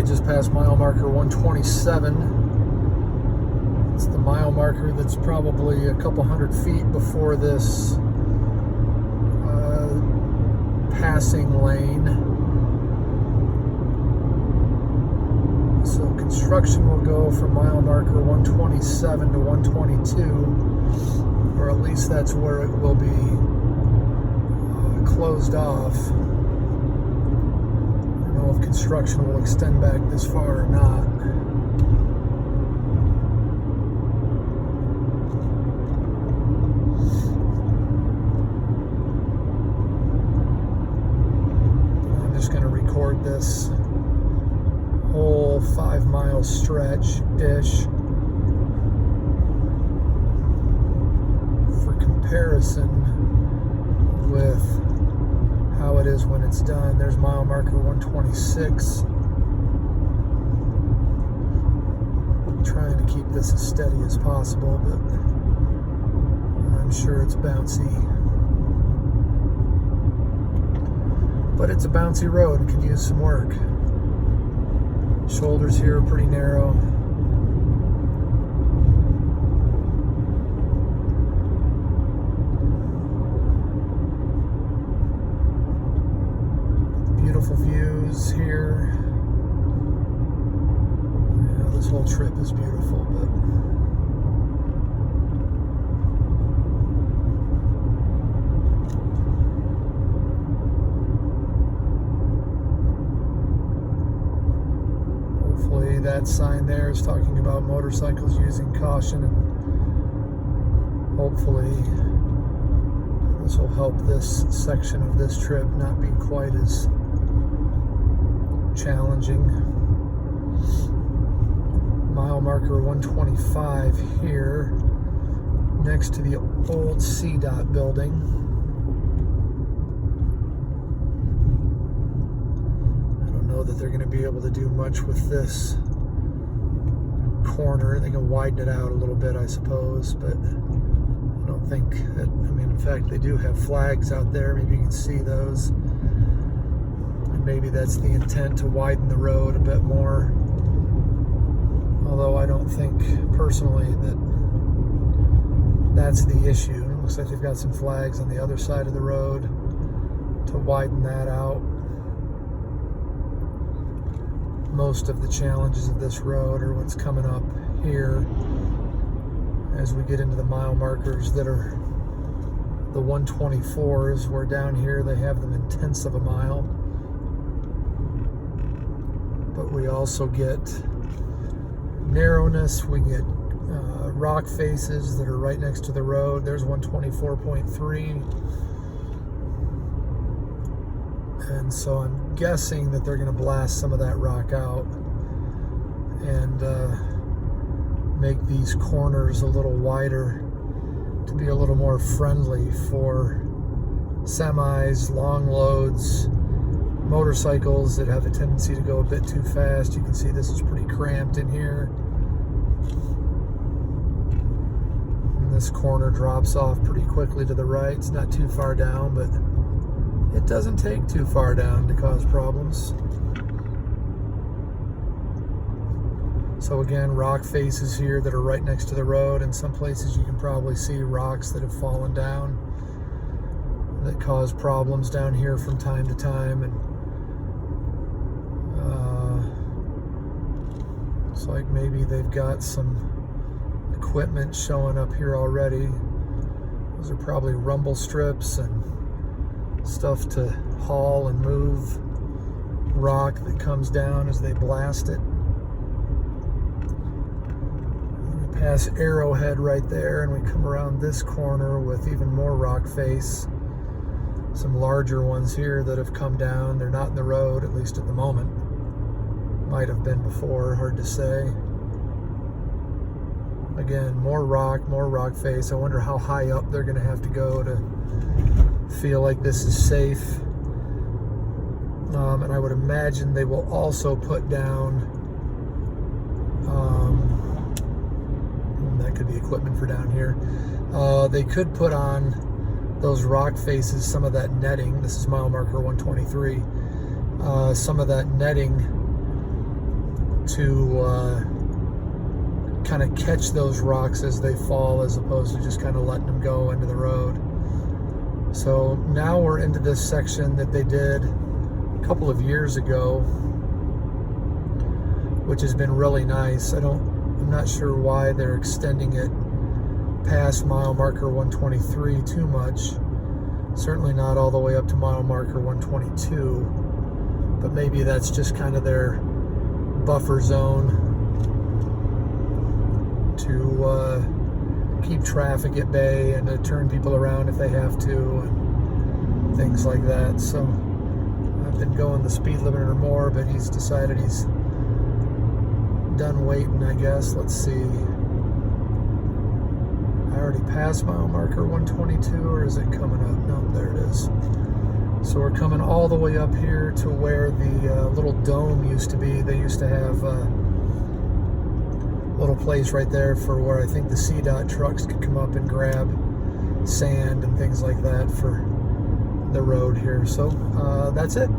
Okay, just past mile marker 127. It's the mile marker that's probably a couple hundred feet before this passing lane. So construction will go from mile marker 127 to 122, or at least that's where it will be closed off. I don't know if construction will extend back this far or not. I'm just going to record this whole 5-mile stretch-ish for comparison with how it is when it's done. There's mile marker 126. I'm trying to keep this as steady as possible, but I'm sure it's bouncy. But it's a bouncy road and can use some work. Shoulders here are pretty narrow. Beautiful views here. Yeah, this whole trip is beautiful, but hopefully that sign there is talking about motorcycles using caution, and hopefully this will help this section of this trip not be quite as challenging. Mile marker 125 here, next to the old CDOT building. I don't know that they're going to be able to do much with this corner. They can widen it out a little bit, I suppose, but I don't think that, I mean, in fact, they do have flags out there. Maybe you can see those. Maybe that's the intent, to widen the road a bit more. Although I don't think personally that that's the issue. It looks like they've got some flags on the other side of the road to widen that out. Most of the challenges of this road are what's coming up here as we get into the mile markers that are the 124s, where down here they have them in tenths of a mile. But we also get narrowness, we get rock faces that are right next to the road. There's 124.3. And so I'm guessing that they're going to blast some of that rock out and make these corners a little wider to be a little more friendly for semis, long loads, motorcycles that have a tendency to go a bit too fast. You can see this is pretty cramped in here. And this corner drops off pretty quickly to the right. It's not too far down, but it doesn't take too far down to cause problems. So again, rock faces here that are right next to the road. In some places you can probably see rocks that have fallen down that cause problems down here from time to time. And looks like maybe they've got some equipment showing up here already. Those are probably rumble strips and stuff to haul and move rock that comes down as they blast it. We pass Arrowhead right there, and we come around this corner with even more rock face. Some larger ones here that have come down. They're not in the road, at least at the moment. Might have been before, hard to say. Again, more rock face. I wonder how high up they're going to have to go to feel like this is safe. And I would imagine they will also put down, that could be equipment for down here. They could put on those rock faces, some of that netting. This is mile marker 123. Some of that netting to kind of catch those rocks as they fall, as opposed to just kind of letting them go into the road. So now we're into this section that they did a couple of years ago, which has been really nice. I'm not sure why they're extending it past mile marker 123 too much. Certainly not all the way up to mile marker 122, but maybe that's just kind of their buffer zone to keep traffic at bay and to turn people around if they have to and things like that. So I've been going the speed limit or more, but he's decided he's done waiting, I guess. Let's see. I already passed mile marker 122, or is it coming up? No, there it is. So we're coming all the way up here to where the little dome used to be. They used to have little place right there for where I think the CDOT trucks could come up and grab sand and things like that for the road here. So that's it.